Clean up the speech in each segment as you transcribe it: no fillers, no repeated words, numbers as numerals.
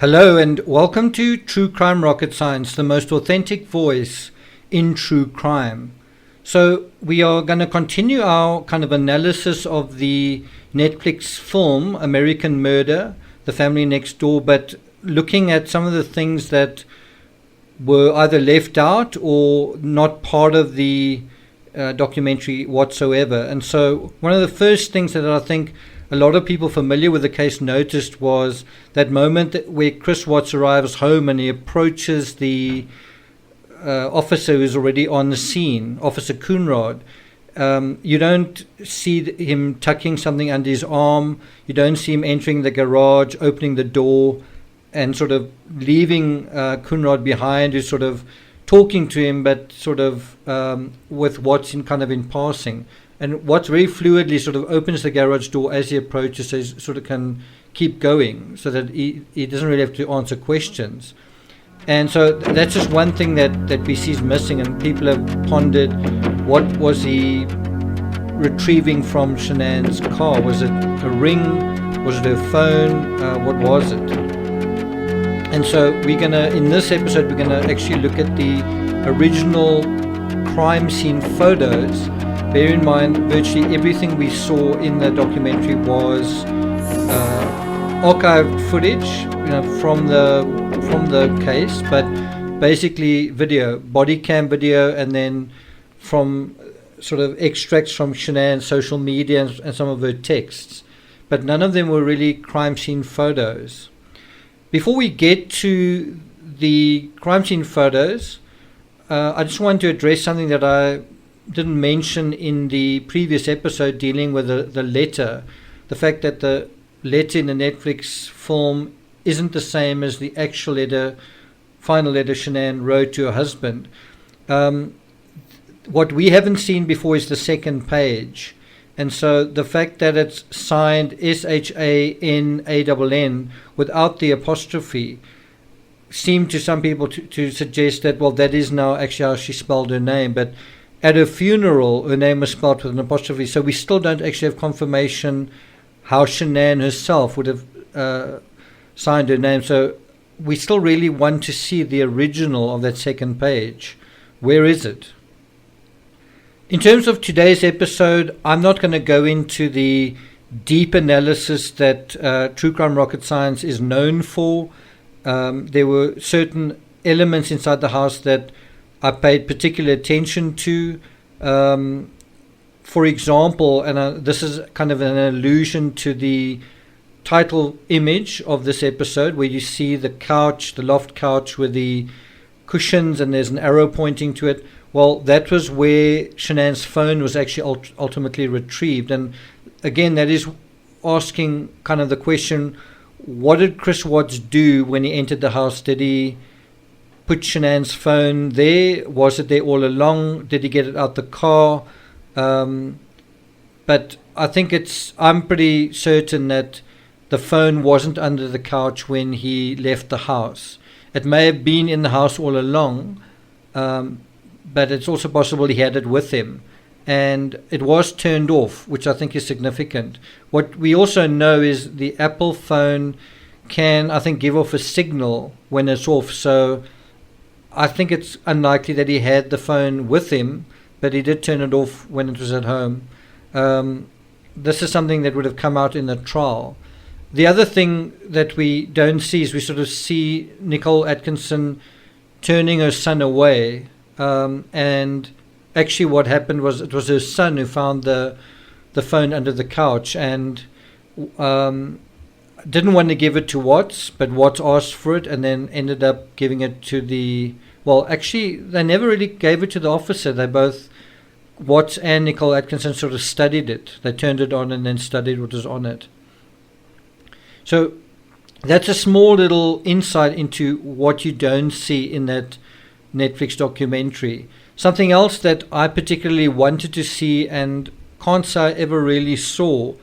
Hello and welcome to True Crime Rocket Science, the most authentic voice in true crime. So we are going to continue our kind of analysis of the Netflix film American Murder, The Family Next Door, but looking at some of the things that were either left out or not part of the documentary whatsoever. And so one of the first things that I think a lot of people familiar with the case noticed was that moment where Chris Watts arrives home and he approaches the officer who's already on the scene, Officer Coonrod. You don't see him tucking something under his arm. You don't see him entering the garage, opening the door, and sort of leaving Coonrod behind, who's sort of talking to him, but sort of with Watts in passing. And Watts very fluidly sort of opens the garage door as he approaches, so he sort of can keep going, so that he doesn't really have to answer questions. And so that's just one thing that we see is missing, and people have pondered, what was he retrieving from Shanann's car? Was it a ring? Was it her phone? What was it? And so in this episode, we're gonna actually look at the original crime scene photos. Bear in mind, virtually everything we saw in the documentary was archived footage, from the case, but basically video, body cam video, and then from sort of extracts from Shanann's social media and some of her texts. But none of them were really crime scene photos. Before we get to the crime scene photos, I just want to address something that I didn't mention in the previous episode dealing with the letter. The fact that the letter in the Netflix film isn't the same as the actual letter, final letter Shenan wrote to her husband. What we haven't seen before is the second page. And so the fact that it's signed Shanann without the apostrophe seemed to some people to suggest that, well, that is now actually how she spelled her name. But at her funeral, her name was spelled with an apostrophe. So we still don't actually have confirmation how Shenan herself would have signed her name. So we still really want to see the original of that second page. Where is it? In terms of today's episode, I'm not going to go into the deep analysis that True Crime Rocket Science is known for. There were certain elements inside the house that I paid particular attention to. For example, and this is kind of an allusion to the title image of this episode, where you see the couch, the loft couch with the cushions, and there's an arrow pointing to it. Well, that was where Shanann's phone was actually ultimately retrieved. And again, that is asking kind of the question, what did Chris Watts do when he entered the house? Did he put Shanann's phone there? Was it there all along? Did he get it out the car? But I think I'm pretty certain that the phone wasn't under the couch when he left the house. It may have been in the house all along, but it's also possible he had it with him. And it was turned off, which I think is significant. What we also know is the Apple phone can, I think, give off a signal when it's off. So I think it's unlikely that he had the phone with him, but he did turn it off when it was at home. This is something that would have come out in the trial. The other thing that we don't see is we sort of see Nicole Atkinson turning her son away. And actually what happened was it was her son who found the phone under the couch and didn't want to give it to Watts, but Watts asked for it and then ended up giving it to actually they never really gave it to the officer. They both, Watts and Nicole Atkinson, sort of studied it. They turned it on and then studied what was on it. So that's a small little insight into what you don't see in that Netflix documentary. Something else that I particularly wanted to see and can't say I ever really saw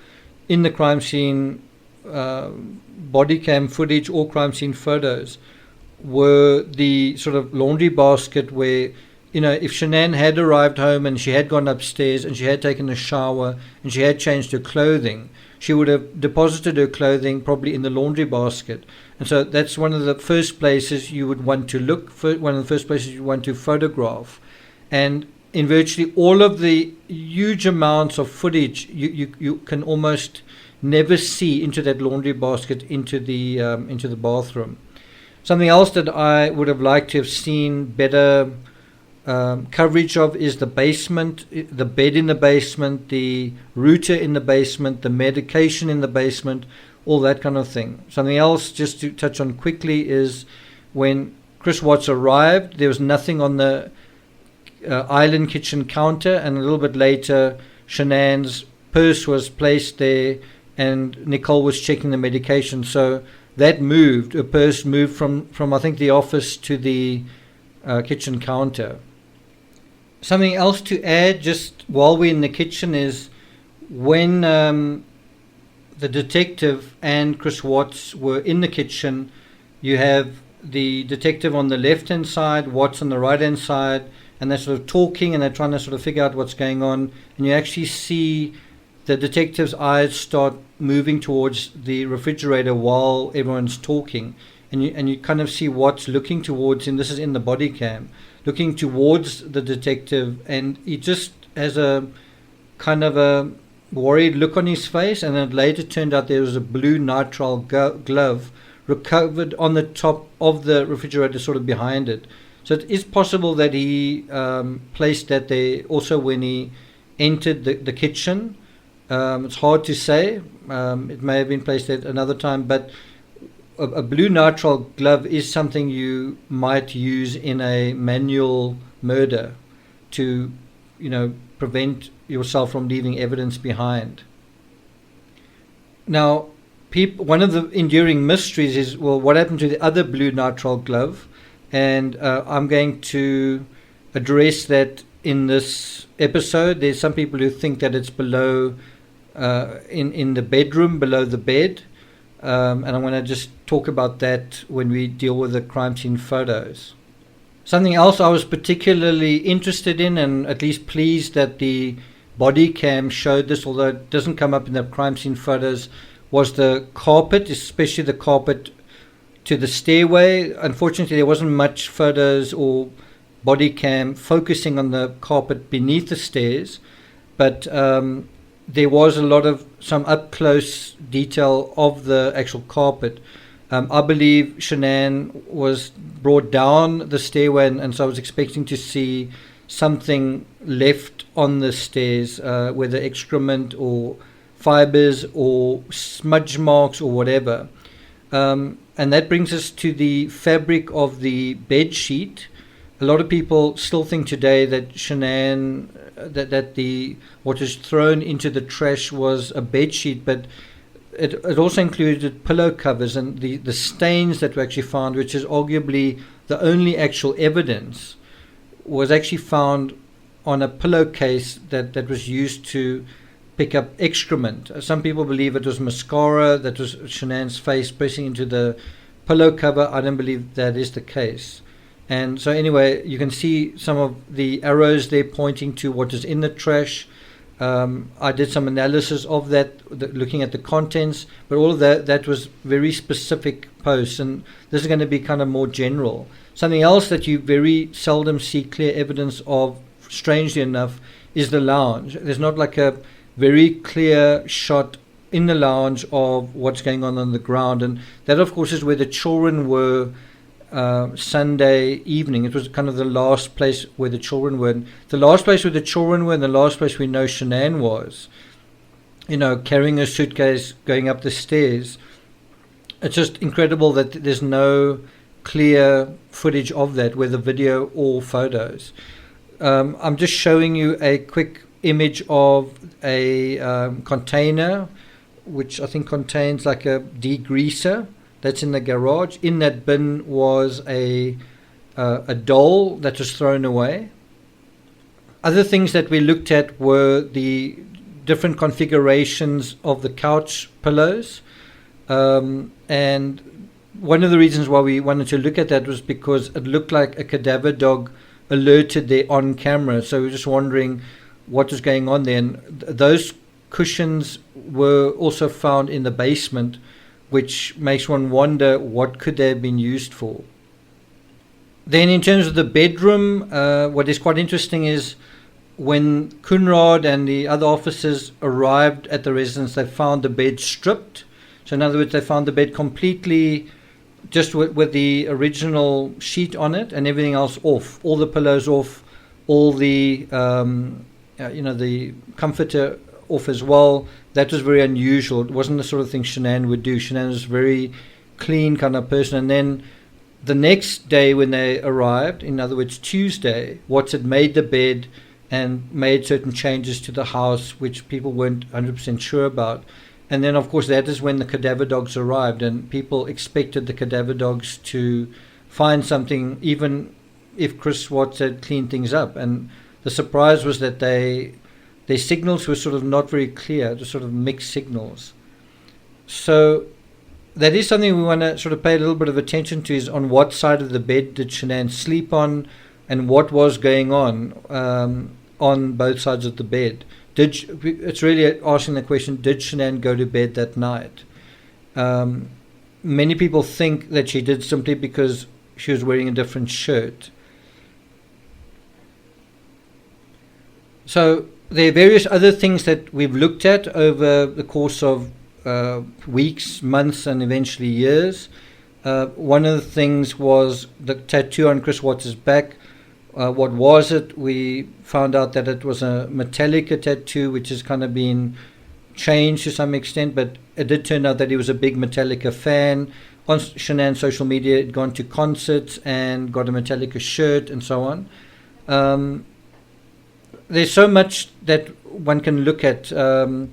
in the crime scene body cam footage or crime scene photos were the sort of laundry basket where, if Shenan had arrived home and she had gone upstairs and she had taken a shower and she had changed her clothing, she would have deposited her clothing probably in the laundry basket. And so that's one of the first places you would want to look, one of the first places you want to photograph. And in virtually all of the huge amounts of footage, you can almost never see into that laundry basket, into the bathroom. Something else that I would have liked to have seen better coverage of is the basement, the bed in the basement, the router in the basement, the medication in the basement, all that kind of thing. Something else just to touch on quickly is when Chris Watts arrived, there was nothing on the island kitchen counter, and a little bit later Shanann's purse was placed there and Nicole was checking the medication. So that moved, a purse moved from I think the office to the kitchen counter. Something else to add just while we're in the kitchen is when the detective and Chris Watts were in the kitchen, you have the detective on the left-hand side, Watts on the right-hand side, and they're sort of talking and they're trying to sort of figure out what's going on, and you actually see the detective's eyes start moving towards the refrigerator while everyone's talking, and you kind of see Watts looking towards him. This is in the body cam, looking towards the detective, and he just has a kind of a worried look on his face, and then later turned out there was a blue nitrile glove recovered on the top of the refrigerator, sort of behind it. So it is possible that he placed that there also when he entered the kitchen. It's hard to say. It may have been placed at another time, but a blue nitrile glove is something you might use in a manual murder to, prevent yourself from leaving evidence behind. Now, one of the enduring mysteries is, well, what happened to the other blue nitrile glove? And I'm going to address that in this episode. There's some people who think that it's below, in the bedroom, below the bed. And I'm going to just talk about that when we deal with the crime scene photos. Something else I was particularly interested in, and at least pleased that the body cam showed this, although it doesn't come up in the crime scene photos, was the carpet, especially the carpet to the stairway. Unfortunately, there wasn't much photos or body cam focusing on the carpet beneath the stairs, but there was a lot of some up close detail of the actual carpet. I believe Shenan was brought down the stairway, and so I was expecting to see something left on the stairs, whether excrement or fibers or smudge marks or whatever. And that brings us to the fabric of the bed sheet. A lot of people still think today that Shenan, that the what is thrown into the trash was a bed sheet, but it also included pillow covers, and the stains that were actually found, which is arguably the only actual evidence, was actually found on a pillowcase that was used to pick up excrement. Some people believe it was mascara that was Shanann's face pressing into the pillow cover. I don't believe that is the case. And so anyway, you can see some of the arrows there pointing to what is in the trash. I did some analysis of that, looking at the contents, but all of that was very specific posts, and this is going to be kind of more general. Something else that you very seldom see clear evidence of, strangely enough, is the lounge. There's not like a very clear shot in the lounge of what's going on the ground, and that of course is where the children were Sunday evening. It was kind of the last place where the children were. The last place where the children were, and the last place we know Shenan was, carrying a suitcase going up the stairs. It's just incredible that there's no clear footage of that, whether video or photos. I'm just showing you a quick image of a container, which I think contains like a degreaser. That's in the garage. In that bin was a doll that was thrown away. Other things that we looked at were the different configurations of the couch pillows. And one of the reasons why we wanted to look at that was because it looked like a cadaver dog alerted there on camera. So we were just wondering what was going on there. And those cushions were also found in the basement, which makes one wonder what could they have been used for. Then in terms of the bedroom, what is quite interesting is when Coonrod and the other officers arrived at the residence, they found the bed stripped. So in other words, they found the bed completely just with the original sheet on it and everything else off, all the pillows off, all the the comforter off as well. That was very unusual. It wasn't the sort of thing Shenan would do. Shenan was a very clean kind of person. And then the next day when they arrived, in other words Tuesday, Watts had made the bed and made certain changes to the house which people weren't 100% sure about. And then, of course, that is when the cadaver dogs arrived, and people expected the cadaver dogs to find something, even if Chris Watts had cleaned things up. And the surprise was that their signals were sort of not very clear, just sort of mixed signals. So that is something we want to sort of pay a little bit of attention to, is on what side of the bed did Shenan sleep on, and what was going on both sides of the bed. It's really asking the question, did Shenan go to bed that night? Many people think that she did simply because she was wearing a different shirt. So there are various other things that we've looked at over the course of weeks, months, and eventually years. One of the things was the tattoo on Chris Watts' back. What was it? We found out that it was a Metallica tattoo, which has kind of been changed to some extent, but it did turn out that he was a big Metallica fan. On Shanann's social media, he'd gone to concerts and got a Metallica shirt and so on. There's so much that one can look at from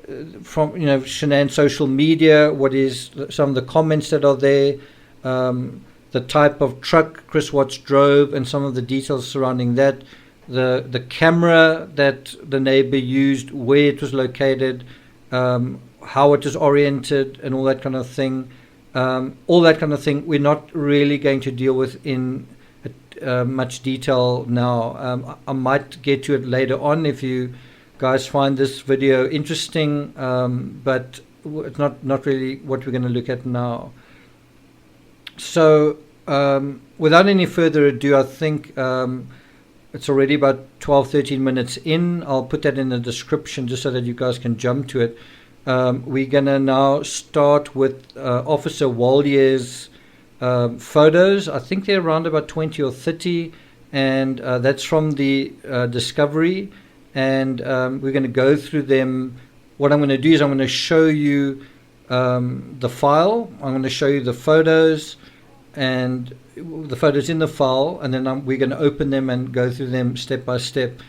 Shanann's social media. What is some of the comments that are there? The type of truck Chris Watts drove and some of the details surrounding that, the camera that the neighbor used, where it was located, how it was oriented, and all that kind of thing. We're not really going to deal with in much detail now. I might get to it later on if you guys find this video interesting, but it's not really what we're going to look at now. So without any further ado, I think it's already about 12-13 minutes in. I'll put that in the description just so that you guys can jump to it. We're going to now start with Officer Walje's photos. I think they're around about 20 or 30, and that's from the Discovery, and we're going to go through them. What I'm going to do is I'm going to show you the file. I'm going to show you the photos and the photos in the file, and then we're going to open them and go through them step by step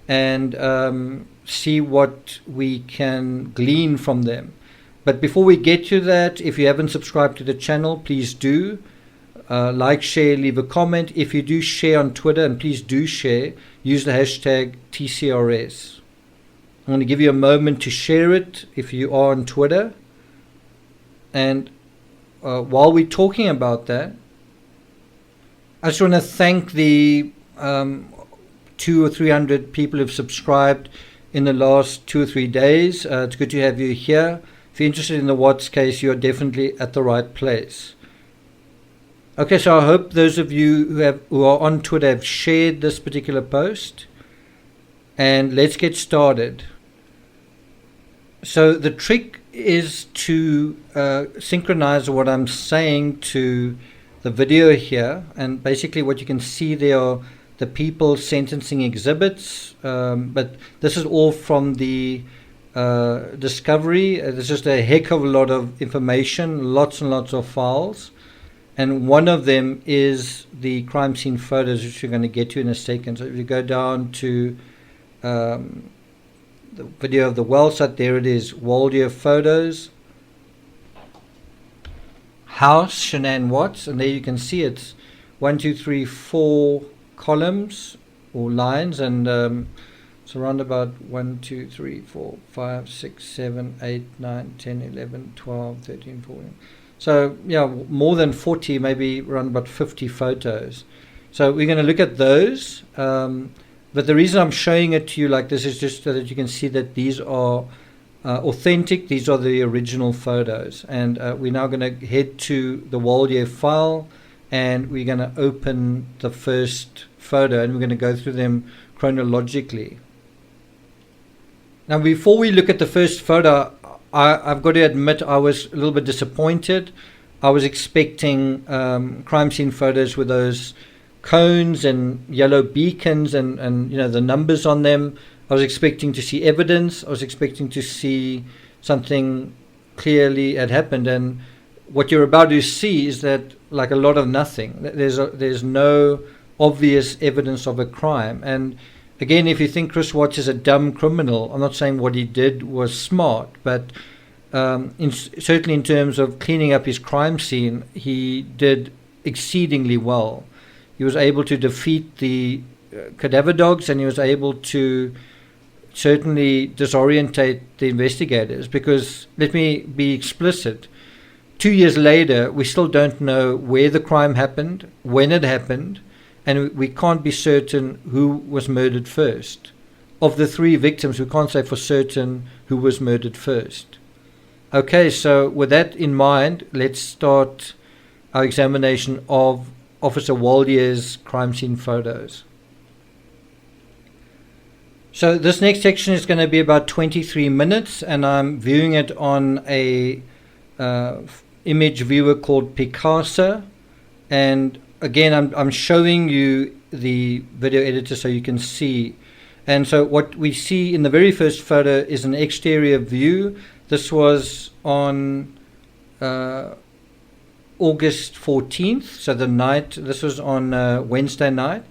and see what we can glean from them. But before we get to that, if you haven't subscribed to the channel, please do like, share, leave a comment. If you do share on Twitter, and please do share, use the hashtag TCRS. I'm going to give you a moment to share it if you are on Twitter. And while we're talking about that, I just want to thank the 200 or 300 people who've subscribed in the last 2 or 3 days. It's good to have you here. If you're interested in the Watts case, you're definitely at the right place. Okay, so I hope those of you who are on Twitter have shared this particular post. And let's get started. So the trick is to synchronize what I'm saying to the video here, and basically what you can see there are the people sentencing exhibits, but this is all from the Discovery. There's just a heck of a lot of information, lots and lots of files, and one of them is the crime scene photos, which we're going to get to in a second. So if you go down to the video of the well site, there it is, Walje photos, house, Shenan Watts, and there you can see it's 1, 2, 3, 4 columns or lines, and it's around about 1, 2, 3, 4, 5, 6, 7, 8, 9, 10, 11, 12, 13, 14. So yeah, more than 40, maybe around about 50 photos. So we're going to look at those. But the reason I'm showing it to you like this is just so that you can see that these are authentic. These are the original photos. And we're now going to head to the Walje file, and we're going to open the first photo, and we're going to go through them chronologically. Now, before we look at the first photo, I've got to admit I was a little bit disappointed. I was expecting crime scene photos with those cones and yellow beacons and the numbers on them. I was expecting to see evidence. I was expecting to see something clearly had happened, and what you're about to see is that, like, a lot of nothing. There's no obvious evidence of a crime. And again, if you think Chris Walje is a dumb criminal, I'm not saying what he did was smart, but certainly in terms of cleaning up his crime scene, he did exceedingly well. He was able to defeat the cadaver dogs, and he was able to certainly disorientate the investigators, because, let me be explicit, 2 years later, we still don't know where the crime happened, when it happened, and we can't be certain who was murdered first. Of the 3 victims, we can't say for certain who was murdered first. Okay, so with that in mind, let's start our examination of Officer Walje's crime scene photos. So this next section is going to be about 23 minutes, and I'm viewing it on a image viewer called Picasa. And again, I'm showing you the video editor so you can see. And so what we see in the very first photo is an exterior view. This was on August 14th, so the night. This was on Wednesday night.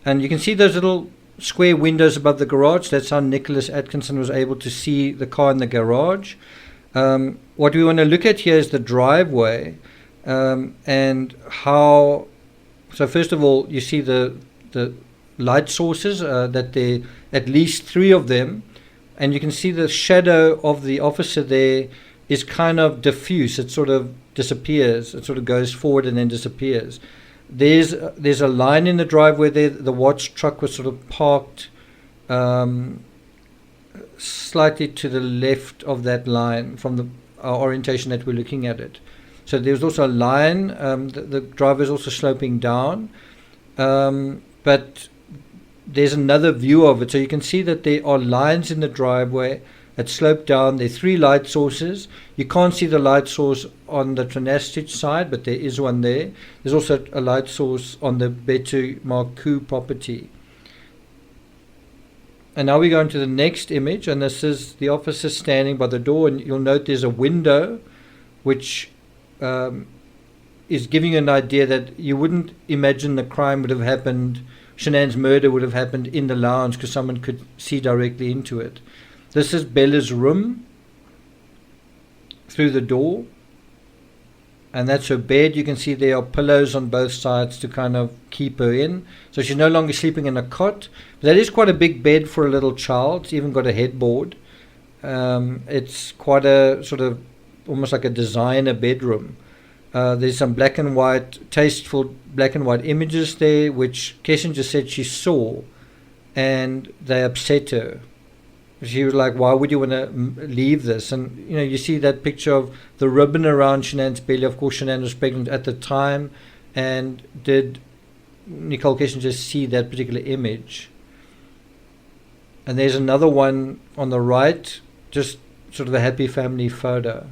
And you can see those little square windows above the garage. That's how Nicholas Atkinson was able to see the car in the garage. What we want to look at here is the driveway, and how. So first of all, you see the light sources, that there at least 3 of them, and you can see the shadow of the officer there is kind of diffuse. It sort of disappears. It sort of goes forward and then disappears. There's a line in the driveway there. The watch truck was sort of parked slightly to the left of that line from the orientation that we're looking at it. So there's also a line. The driver is also sloping down, but there's another view of it. So you can see that there are lines in the driveway that slope down. There are 3 light sources. You can't see the light source on the Trinastich side, but there is one there. There's also a light source on the Betu Marcu property. And now we go into the next image, and this is the officer standing by the door, and you'll note there's a window which is giving you an idea that you wouldn't imagine the crime would have happened, Shanann's murder would have happened in the lounge, because someone could see directly into it. This is Bella's room through the door, and that's her bed. You can see there are pillows on both sides to kind of keep her in. So she's no longer sleeping in a cot. But that is quite a big bed for a little child. It's even got a headboard. It's quite a sort of almost like a designer bedroom. There's some black and white, tasteful black and white images there, which Kessinger said she saw, and they upset her. She was like, why would you want to leave this? And, you see that picture of the ribbon around Shanann's belly. Of course, Shenan was pregnant at the time. And did Nicole Kessinger see that particular image? And there's another one on the right, just sort of a happy family photo.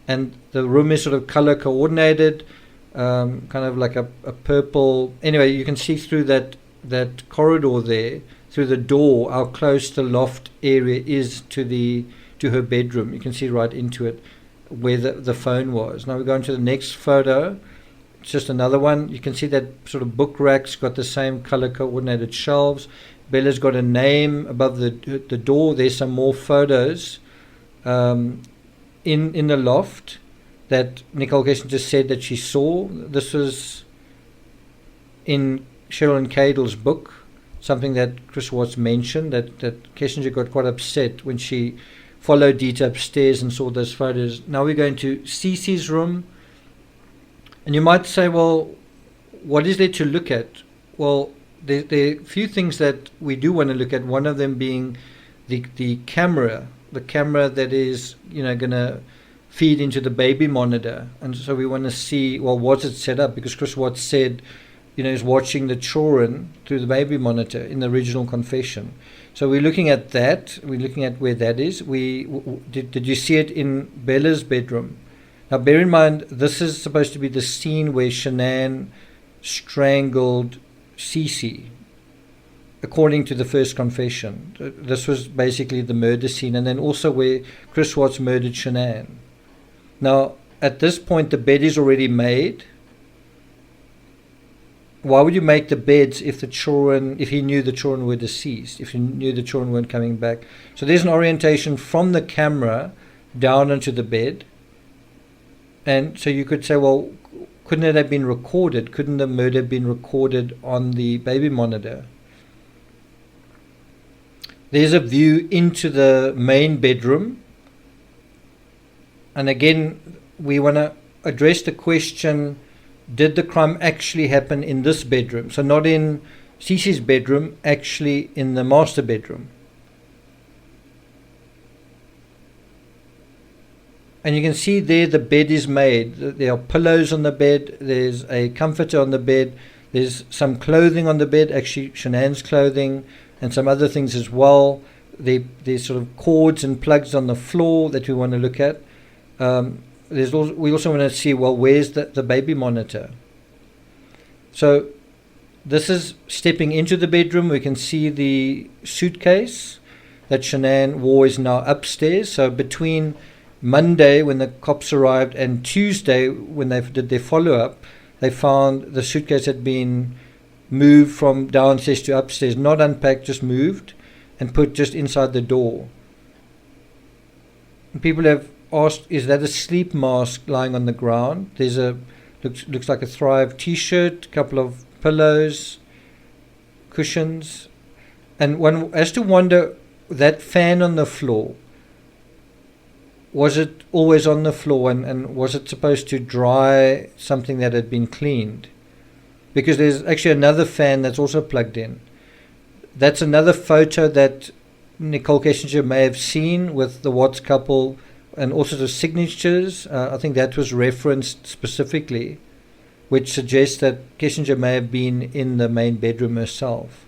And the room is sort of color coordinated, kind of like a purple. Anyway, you can see through that corridor there, through the door, how close the loft area is to her bedroom. You can see right into it where the phone was. Now we're going to the next photo. It's just another one. You can see that sort of book rack's got the same color coordinated shelves. Bella's got a name above the door. There's some more photos in the loft that Nicole Kessinger said that she saw. This was in Cheryl and Cadle's book, something that Chris Walje mentioned, that Kessinger got quite upset when she followed Dita upstairs and saw those photos. Now we're going to Cece's room. And you might say, well, what is there to look at? Well, there are a few things that we do want to look at, one of them being the camera the camera that is, going to feed into the baby monitor. And so we want to see, well, was it set up? Because Chris Watje said, is watching the children through the baby monitor in the original confession. So we're looking at that. We're looking at where that is. Did you see it in Bella's bedroom? Now, bear in mind, this is supposed to be the scene where Shenan strangled Cece, according to the first confession. This was basically the murder scene, and then also where Chris Watje murdered Shenan. Now, at this point, the bed is already made. Why would you make the beds if he knew the children were deceased, if he knew the children weren't coming back? So there's an orientation from the camera down onto the bed. And so you could say, well, couldn't it have been recorded? Couldn't the murder have been recorded on the baby monitor? There's a view into the main bedroom. And again, we want to address the question, did the crime actually happen in this bedroom? So not in Cece's bedroom, actually in the master bedroom. And you can see there the bed is made. There are pillows on the bed. There's a comforter on the bed. There's some clothing on the bed, actually Shanann's clothing, and some other things as well. There's sort of cords and plugs on the floor that we want to look at. We also want to see, well, where's the baby monitor? So this is stepping into the bedroom. We can see the suitcase that Shenan wore is now upstairs. So between Monday, when the cops arrived, and Tuesday, when they did their follow-up, they found the suitcase had been moved from downstairs to upstairs, not unpacked, just moved, and put just inside the door. And people have asked, is that a sleep mask lying on the ground? There's looks like a Thrive t-shirt, a couple of pillows, cushions, and one has to wonder, that fan on the floor, was it always on the floor, and was it supposed to dry something that had been cleaned? Because there's actually another fan that's also plugged in. That's another photo that Nicole Kessinger may have seen with the Watts couple and also the signatures. I think that was referenced specifically, which suggests that Kessinger may have been in the main bedroom herself.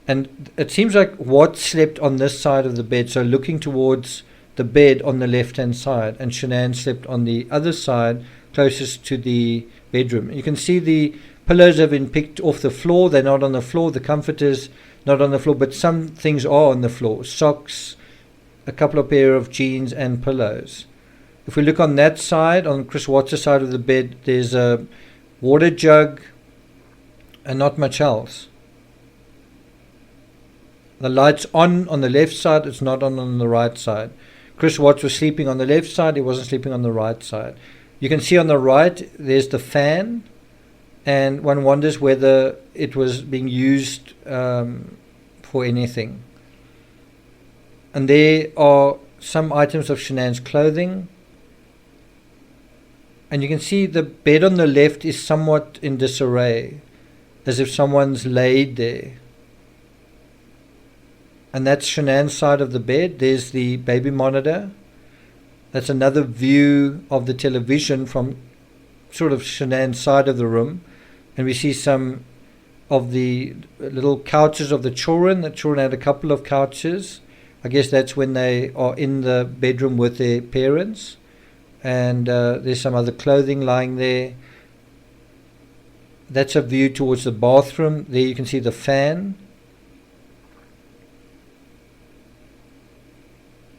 And it seems like Watts slept on this side of the bed, so looking towards the bed on the left-hand side, and Shenan slept on the other side closest to the bedroom. You can see the pillows have been picked off the floor. They're not on the floor. The comforter's not on the floor, but some things are on the floor. Socks, a couple of pair of jeans, and pillows. If we look on that side, on Chris Watts' side of the bed, there's a water jug and not much else. The light's on the left side. It's not on the right side. Chris Watts was sleeping on the left side. He wasn't sleeping on the right side. You can see on the right, there's the fan, and one wonders whether it was being used for anything. And there are some items of Shanann's clothing. And you can see the bed on the left is somewhat in disarray, as if someone's laid there. And that's Shanann's side of the bed. There's the baby monitor. That's another view of the television from sort of Shanann's side of the room. And we see some of the little couches of the children. The children had a couple of couches. I guess that's when they are in the bedroom with their parents. And there's some other clothing lying there. That's a view towards the bathroom. There you can see the fan.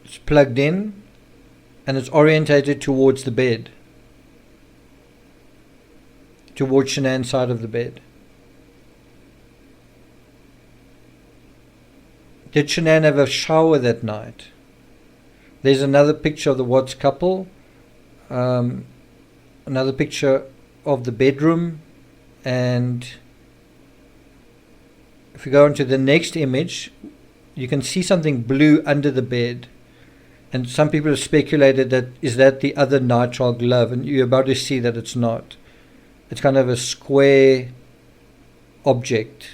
It's plugged in and it's orientated towards the bed, towards Shanann's side of the bed. Did Shenan have a shower that night? There's another picture of the Watts couple, another picture of the bedroom, and if we go on to the next image, you can see something blue under the bed. And some people have speculated that is that the other nitrile glove, and you're about to see that it's not. It's kind of a square object.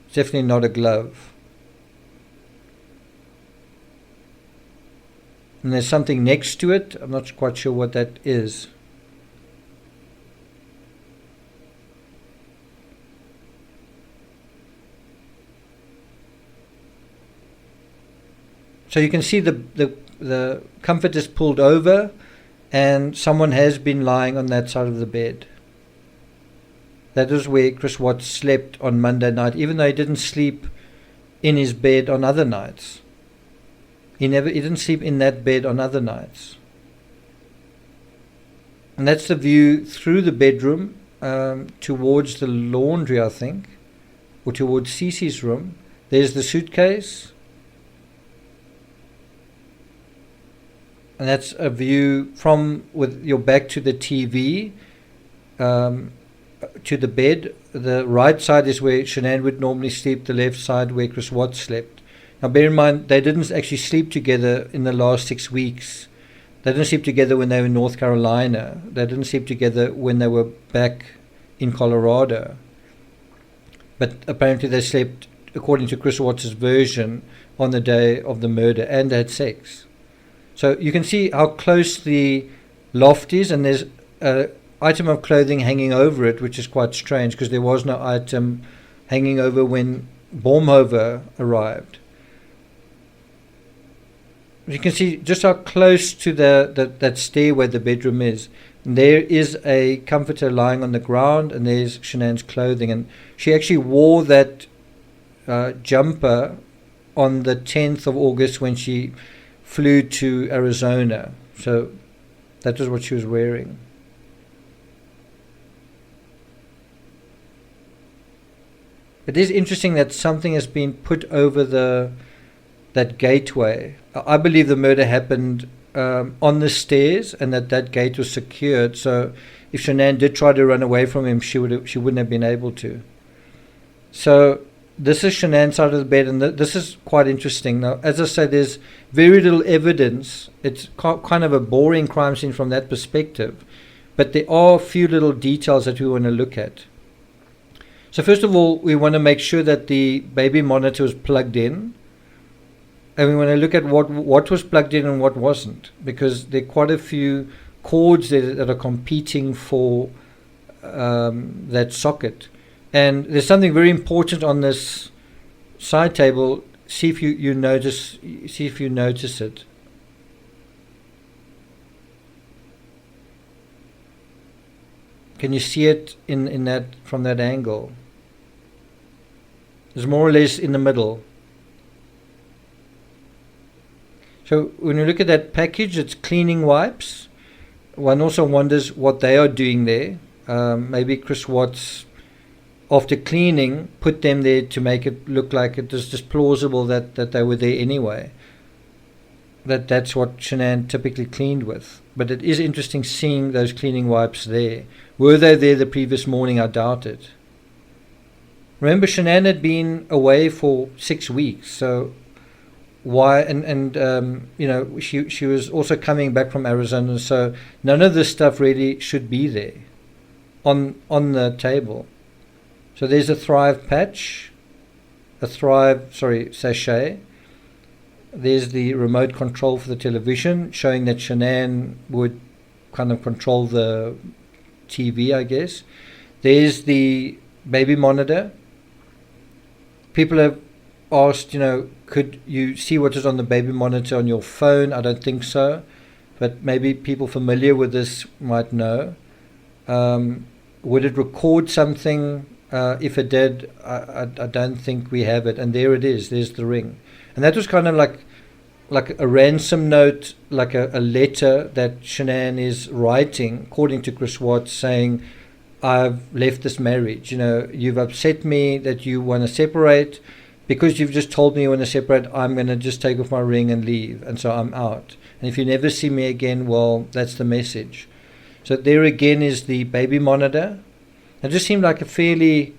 It's definitely not a glove. and there's something next to it. I'm not quite sure what that is. So you can see the comfort is pulled over, and someone has been lying on that side of the bed. That is where Chris Watts slept on Monday night, even though he didn't sleep in his bed on other nights. He didn't sleep in that bed on other nights. And that's the view through the bedroom towards the laundry, I think, or towards Cece's room. There's the suitcase. And that's a view from with your back to the TV, to the bed. The right side is where Shenan would normally sleep, the left side where Chris Watts slept. Now bear in mind, they didn't actually sleep together in the last 6 weeks. They didn't sleep together when they were in North Carolina. They didn't sleep together when they were back in Colorado. But apparently they slept, according to Chris Watts' version, on the day of the murder, and they had sex. So you can see how close the loft is, and there's an item of clothing hanging over it, which is quite strange because there was no item hanging over when Baumhover arrived. You can see just how close to that stairway the bedroom is. And there is a comforter lying on the ground, and there's Shanann's clothing. And she actually wore that jumper on the 10th of August when she flew to Arizona. So that was what she was wearing. It is interesting that something has been put over that gateway. I believe the murder happened on the stairs, and that gate was secured. So if Shenan did try to run away from him, she wouldn't have been able to. So this is Shanann's side of the bed, and this is quite interesting. Now, as I said, there's very little evidence. It's kind of a boring crime scene from that perspective, but there are a few little details that we want to look at. So first of all, we want to make sure that the baby monitor was plugged in, and we want to look at what was plugged in and what wasn't, because there are quite a few cords that are competing for that socket. And there's something very important on this side table. See if you notice. See if you notice it. Can you see it in that from that angle? It's more or less in the middle. So when you look at that package, it's cleaning wipes. One also wonders what they are doing there. Maybe Chris Watts, after cleaning, put them there to make it look like it was just plausible that they were there anyway. That's what Shenan typically cleaned with. But it is interesting seeing those cleaning wipes there. Were they there the previous morning? I doubt it. Remember, Shenan had been away for 6 weeks, so why? And you know, she was also coming back from Arizona, so none of this stuff really should be there on the table. So there's a Thrive patch, sachet. There's the remote control for the television, showing that Shenan would kind of control the TV, I guess. There's the baby monitor. People have asked, could you see what is on the baby monitor on your phone? I don't think so, but maybe people familiar with this might know. Would it record something? If it did, I don't think we have it. And there it is. There's the ring. And that was kind of like a ransom note, like a letter that Shenan is writing, according to Chris Watts, saying, I've left this marriage. You've upset me that you want to separate. Because you've just told me you want to separate, I'm going to just take off my ring and leave. And so I'm out. And if you never see me again, well, that's the message. So there again is the baby monitor. It just seemed like a fairly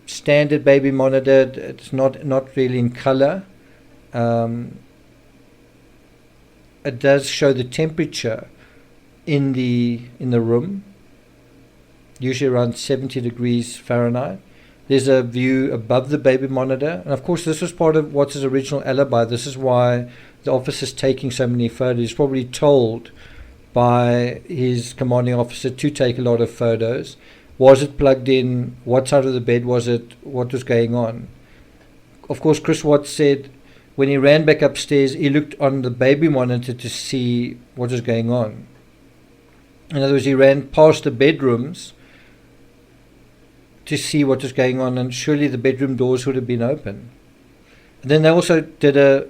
standard baby monitor. It's not really in color. It does show the temperature in the room, usually around 70 degrees Fahrenheit. There's a view above the baby monitor. And of course, this was part of what's his original alibi. This is why the officer's taking so many photos. He's probably told by his commanding officer to take a lot of photos. Was it plugged in? What side of the bed was it? What was going on? Of course, Chris Watts said when he ran back upstairs, he looked on the baby monitor to see what was going on. In other words, he ran past the bedrooms to see what was going on, and surely the bedroom doors would have been open. And then they also did a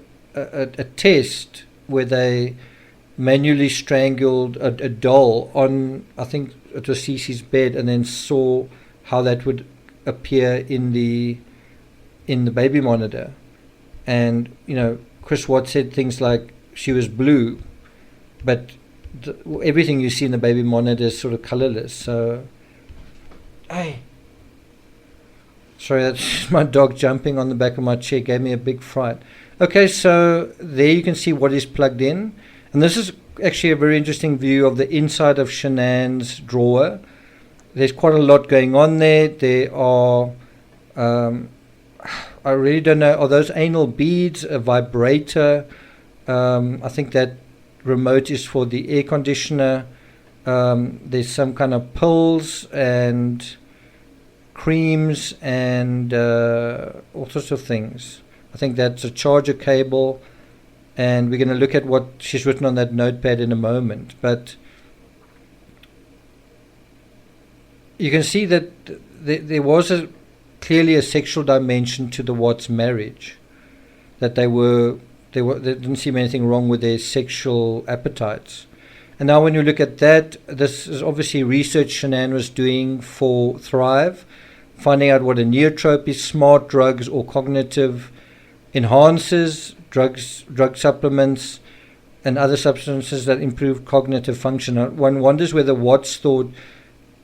test where they manually strangled a doll on, I think it was Cece's bed, and then saw how that would appear in the baby monitor. And Chris Watts said things like she was blue, but everything you see in the baby monitor is sort of colorless. So, hey, sorry, that's my dog jumping on the back of my chair, gave me a big fright. Okay, so there you can see what is plugged in. And this is actually a very interesting view of the inside of Shanann's drawer. There's quite a lot going on there. There are, I really don't know, are those anal beads, a vibrator? I think that remote is for the air conditioner. There's some kind of pills and creams and all sorts of things. I think that's a charger cable, and we're going to look at what she's written on that notepad in a moment. But you can see that there was clearly a sexual dimension to the Watts marriage, that they didn't seem anything wrong with their sexual appetites. And now when you look at that, this is obviously research Shenan was doing for Thrive, finding out what a neotrope is, smart drugs or cognitive enhancers, drug supplements, and other substances that improve cognitive function. One wonders whether Watts thought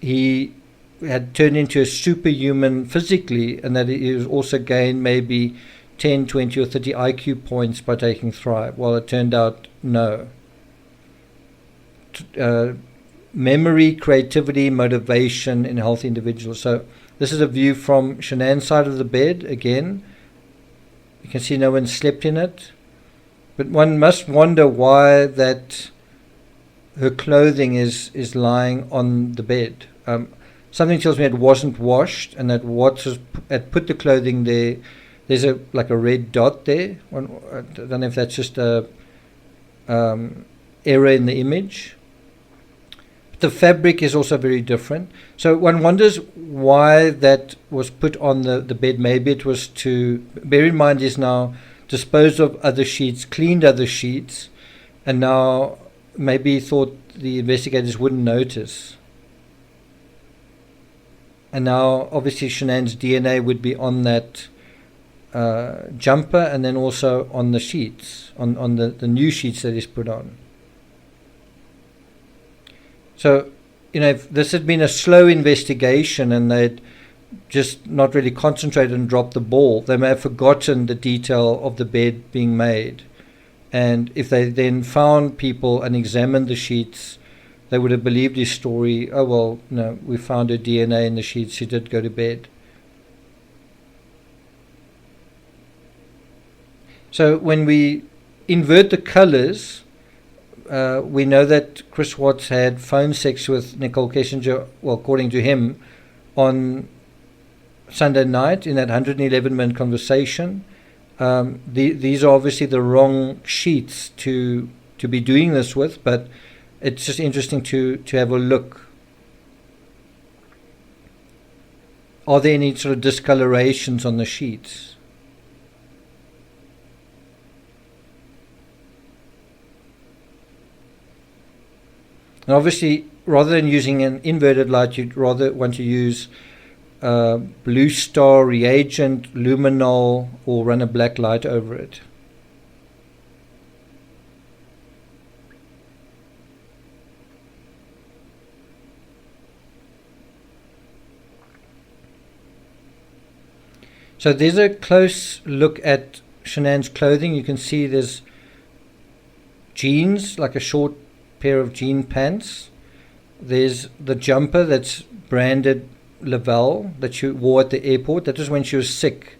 he had turned into a superhuman physically, and that he was also gained maybe 10, 20 or 30 IQ points by taking Thrive. Well, it turned out no. Memory, creativity, motivation in healthy individuals. So this is a view from Shanann's side of the bed again. You can see no one slept in it. But one must wonder why that her clothing is lying on the bed. Something tells me it wasn't washed, and that Watts had put the clothing there. There's a red dot there. I don't know if that's just a error in the image. But the fabric is also very different. So one wonders why that was put on the bed. Maybe it was to, bear in mind, he's now disposed of other sheets, cleaned other sheets, and now maybe he thought the investigators wouldn't notice. And now obviously Shanann's DNA would be on that jumper, and then also on the sheets, on the new sheets that he's put on. So, if this had been a slow investigation and they'd just not really concentrated and dropped the ball, they may have forgotten the detail of the bed being made. And if they then found people and examined the sheets, they would have believed his story. Oh, well, no, we found her DNA in the sheets. She did go to bed. So when we invert the colors, we know that Chris Watts had phone sex with Nicole Kessinger, well, according to him, on Sunday night in that 111-minute conversation. These are obviously the wrong sheets to be doing this with, but it's just interesting to have a look. Are there any sort of discolorations on the sheets? And obviously, rather than using an inverted light, you'd rather want to use Blue Star reagent, luminol, or run a black light over it. So there's a close look at Shanann's clothing. You can see there's jeans, like a short pair of jean pants. There's the jumper that's branded Lavelle that she wore at the airport. That was when she was sick.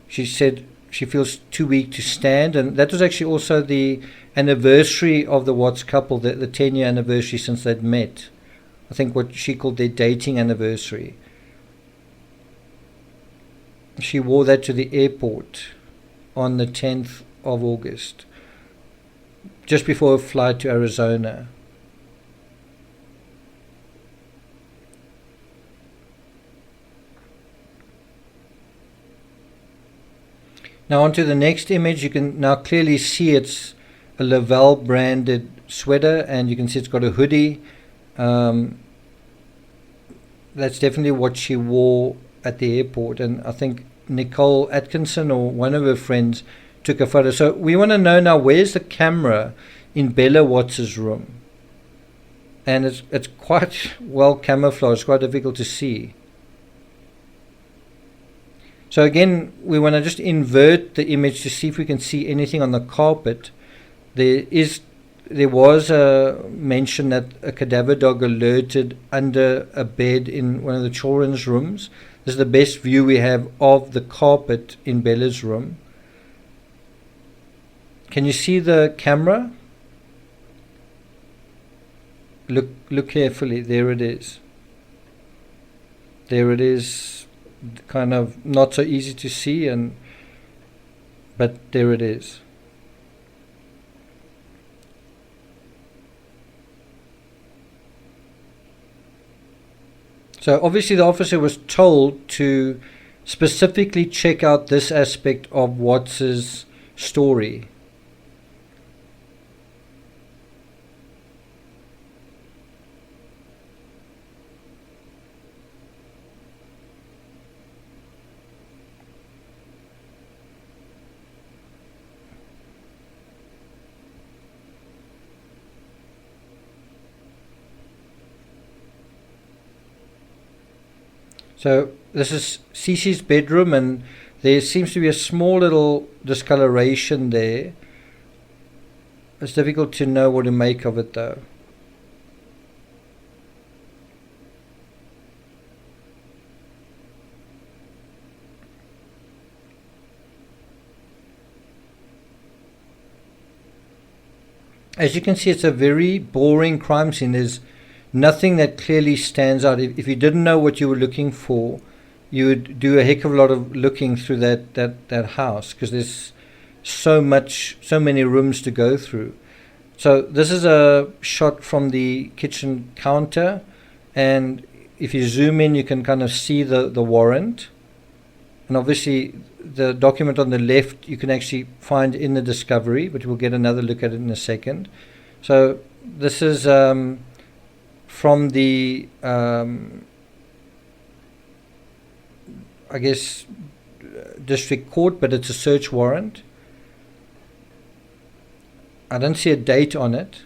She said she feels too weak to stand, and that was actually also the anniversary of the Watts couple, the 10-year anniversary since they'd met. I think what she called their dating anniversary. She wore that to the airport on the 10th of August, just before a flight to Arizona. Now onto the next image. You can now clearly see it's a Lavelle branded sweater, and you can see it's got a hoodie. That's definitely what she wore at the airport, and I think Nicole Atkinson or one of her friends took a photo. So we want to know now, where's the camera in Bella Watts' room? And it's quite well camouflaged, it's quite difficult to see. So again, we want to just invert the image to see if we can see anything on the carpet. There was a mention that a cadaver dog alerted under a bed in one of the children's rooms. This is the best view we have of the carpet in Bella's room. Can you see the camera? Look carefully. There it is. There it is. Kind of not so easy to see, but there it is. So obviously the officer was told to specifically check out this aspect of Watts's story. So this is Cece's bedroom, and there seems to be a small little discoloration there. It's difficult to know what to make of it though. As you can see, it's a very boring crime scene. There's nothing that clearly stands out. If you didn't know what you were looking for, you would do a heck of a lot of looking through that house, because there's so many rooms to go through. So this is a shot from the kitchen counter, and if you zoom in, you can kind of see the warrant, and obviously the document on the left you can actually find in the discovery, but we'll get another look at it in a second. So this is from the I guess district court, but it's a search warrant. I don't see a date on it,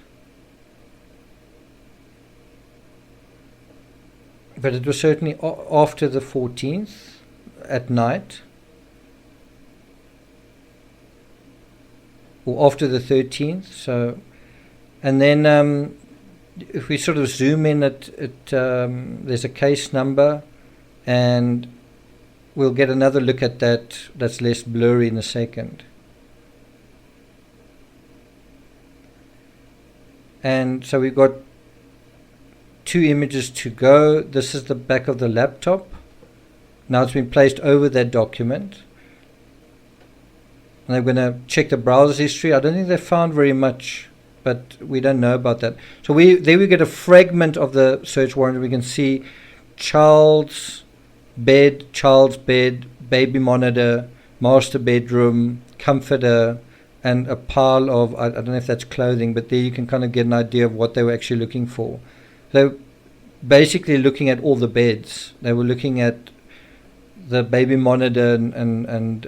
but it was certainly after the 14th at night, or after the 13th. So, and then if we sort of zoom in at there's a case number, and we'll get another look at that. That's less blurry in a second. And so we've got two images to go. This is the back of the laptop. Now it's been placed over that document. And they're going to check the browser history. I don't think they found very much, but we don't know about that. So there we get a fragment of the search warrant. We can see child's bed, baby monitor, master bedroom, comforter, and a pile of, I don't know if that's clothing, but there you can kind of get an idea of what they were actually looking for. They're basically looking at all the beds. They were looking at the baby monitor and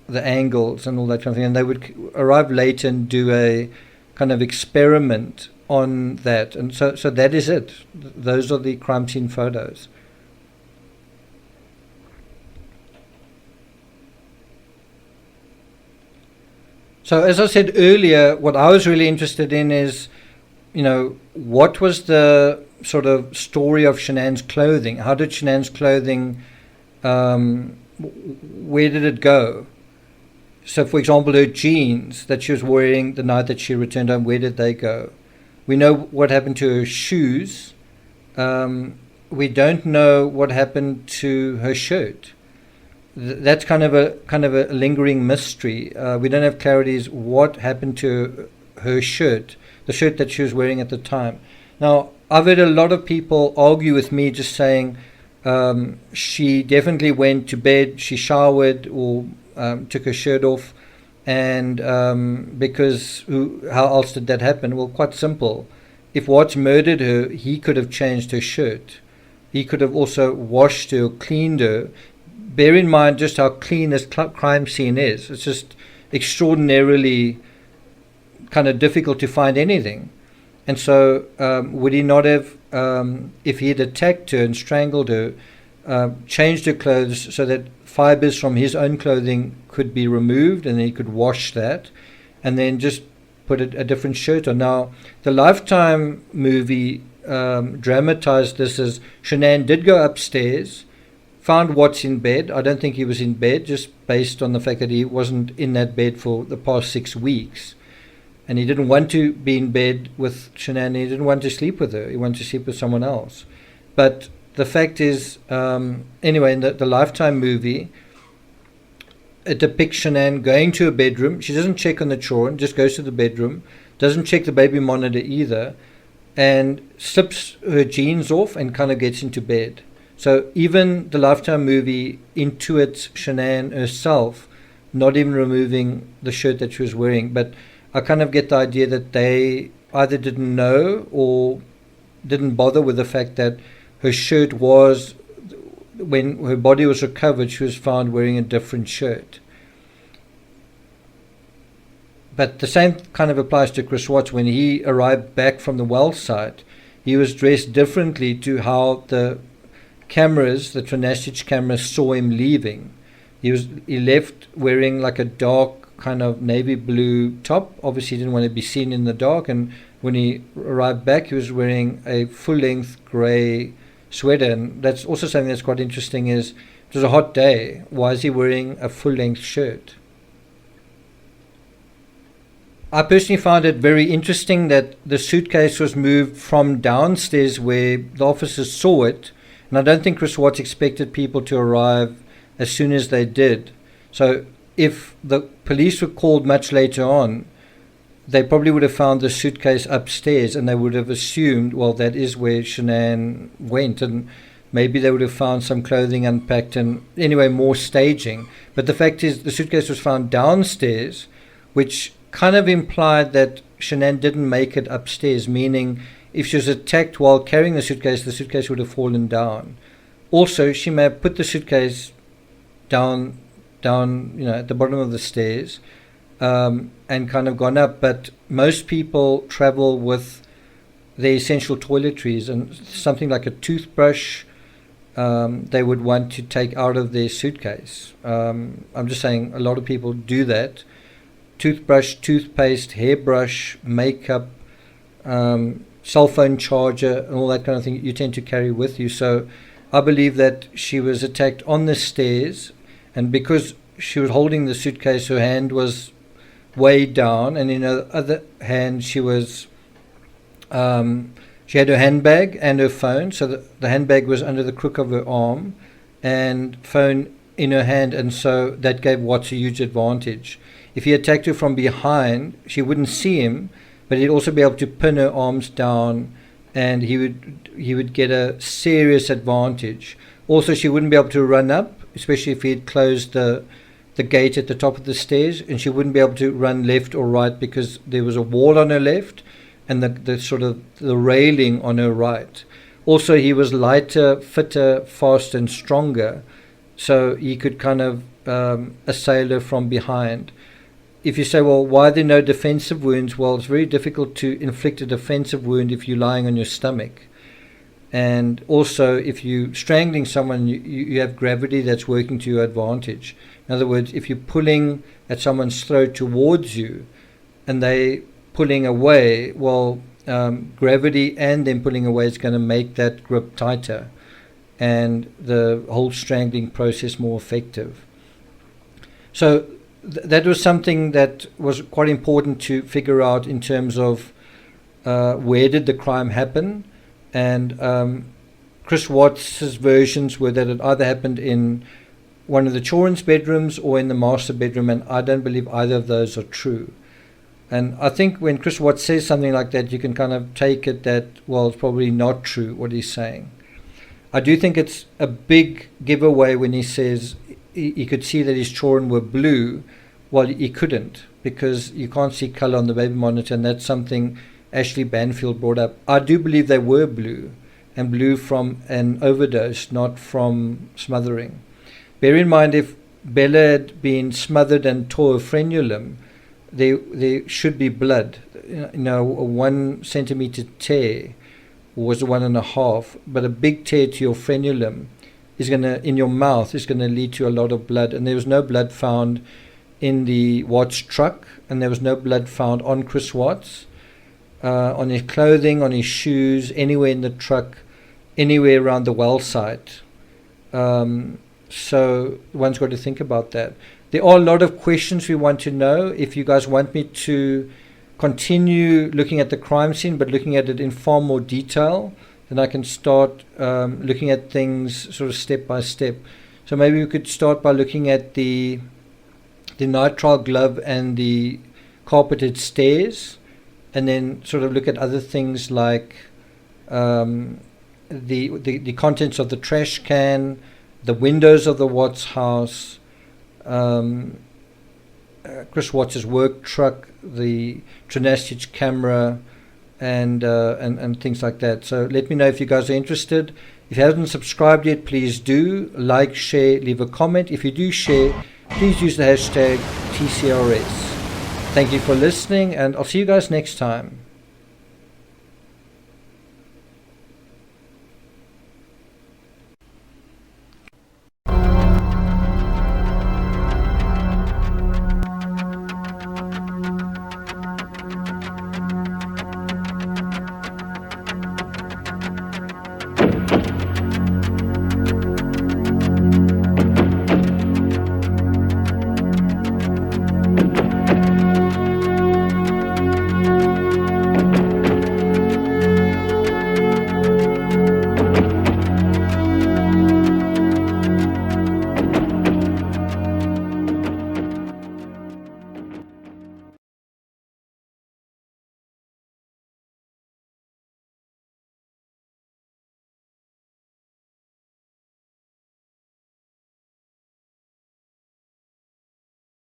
the angles and all that kind of thing, and they would arrive later and do a kind of experiment on that. And so that is it. Those are the crime scene photos. So as I said earlier, what I was really interested in is what was the sort of story of Shanann's clothing? How did Shanann's clothing, where did it go? So, for example, her jeans that she was wearing the night that she returned home, where did they go? We know what happened to her shoes. We don't know what happened to her shirt. That's kind of a lingering mystery. We don't have clarity as what happened to her shirt, the shirt that she was wearing at the time. Now, I've heard a lot of people argue with me, just saying she definitely went to bed, she showered or took her shirt off, and because how else did that happen? Well, quite simple. If Watts murdered her, he could have changed her shirt. He could have also washed her, cleaned her. Bear in mind just how clean this crime scene is. It's just extraordinarily kind of difficult to find anything. And so would he not have, if he had attacked her and strangled her, changed her clothes so that fibers from his own clothing could be removed, and then he could wash that, and then just put a different shirt on? Now, the Lifetime movie dramatized this as Shenan did go upstairs, found Watts in bed. I don't think he was in bed, just based on the fact that he wasn't in that bed for the past 6 weeks. And he didn't want to be in bed with Shenan. He didn't want to sleep with her. He wanted to sleep with someone else. But the fact is, anyway, in the Lifetime movie, it depicts Shenan going to her bedroom. She doesn't check on the children, just goes to the bedroom, doesn't check the baby monitor either, and slips her jeans off and kind of gets into bed. So even the Lifetime movie intuits Shenan herself, not even removing the shirt that she was wearing. But I kind of get the idea that they either didn't know or didn't bother with the fact that her shirt was, when her body was recovered, she was found wearing a different shirt. But the same kind of applies to Chris Watts. When he arrived back from the well site, he was dressed differently to how the cameras, the Trinastich cameras, saw him leaving. He left wearing like a dark kind of navy blue top. Obviously he didn't want to be seen in the dark, and when he arrived back he was wearing a full-length grey sweater. And that's also something that's quite interesting, is it was a hot day. Why is he wearing a full-length shirt? I personally found it very interesting that the suitcase was moved from downstairs where the officers saw it, and I don't think Chris Watts expected people to arrive as soon as they did. So if the police were called much later on, they probably would have found the suitcase upstairs, and they would have assumed, well, that is where Shenan went, and maybe they would have found some clothing unpacked and anyway more staging. But the fact is the suitcase was found downstairs, which kind of implied that Shenan didn't make it upstairs, meaning if she was attacked while carrying the suitcase would have fallen down. Also, she may have put the suitcase down, at the bottom of the stairs, and kind of gone up. But most people travel with their essential toiletries, and something like a toothbrush they would want to take out of their suitcase. I'm just saying a lot of people do that. Toothbrush, toothpaste, hairbrush, makeup, cell phone charger, and all that kind of thing you tend to carry with you. So I believe that she was attacked on the stairs, and because she was holding the suitcase, her hand was way down, and in her other hand she had her handbag and her phone. So the handbag was under the crook of her arm and phone in her hand, and so that gave Watts a huge advantage. If he attacked her from behind, she wouldn't see him, but he'd also be able to pin her arms down, and he would get a serious advantage. Also, she wouldn't be able to run up, especially if he had closed the gate at the top of the stairs, and she wouldn't be able to run left or right because there was a wall on her left and the sort of the railing on her right. Also, he was lighter, fitter, faster, and stronger, so he could kind of assail her from behind. If you say, well, why are there no defensive wounds? Well, it's very difficult to inflict a defensive wound if you're lying on your stomach. And also, if you're strangling someone, you have gravity that's working to your advantage. In other words, if you're pulling at someone's throat towards you and they pulling away, well, gravity and then pulling away is going to make that grip tighter and the whole strangling process more effective. So that was something that was quite important to figure out in terms of where did the crime happen. And Chris Watts' versions were that it either happened in one of the children's bedrooms or in the master bedroom, and I don't believe either of those are true. And I think when Chris Watts says something like that, you can kind of take it that, well, it's probably not true what he's saying. I do think it's a big giveaway when he says he could see that his children were blue. Well, he couldn't, because you can't see color on the baby monitor, and that's something Ashley Banfield brought up. I do believe they were blue, and blue from an overdose, not from smothering. Bear in mind, if Bella had been smothered and tore a frenulum, there should be blood. You know, a 1 centimeter tear was 1.5, but a big tear to your frenulum is in your mouth is going to lead to a lot of blood. And there was no blood found in the Watts truck, and there was no blood found on Chris Watts, on his clothing, on his shoes, anywhere in the truck, anywhere around the well site. So one's got to think about that. There are a lot of questions we want to know. If you guys want me to continue looking at the crime scene, but looking at it in far more detail, then I can start looking at things sort of step by step. So maybe we could start by looking at the nitrile glove and the carpeted stairs, and then sort of look at other things like the contents of the trash can, the windows of the Watts house, Chris Watts' work truck, the Trinastich camera, and things like that. So let me know if you guys are interested. If you haven't subscribed yet, please do like, share, leave a comment. If you do share, please use the hashtag TCRS. Thank you for listening, and I'll see you guys next time.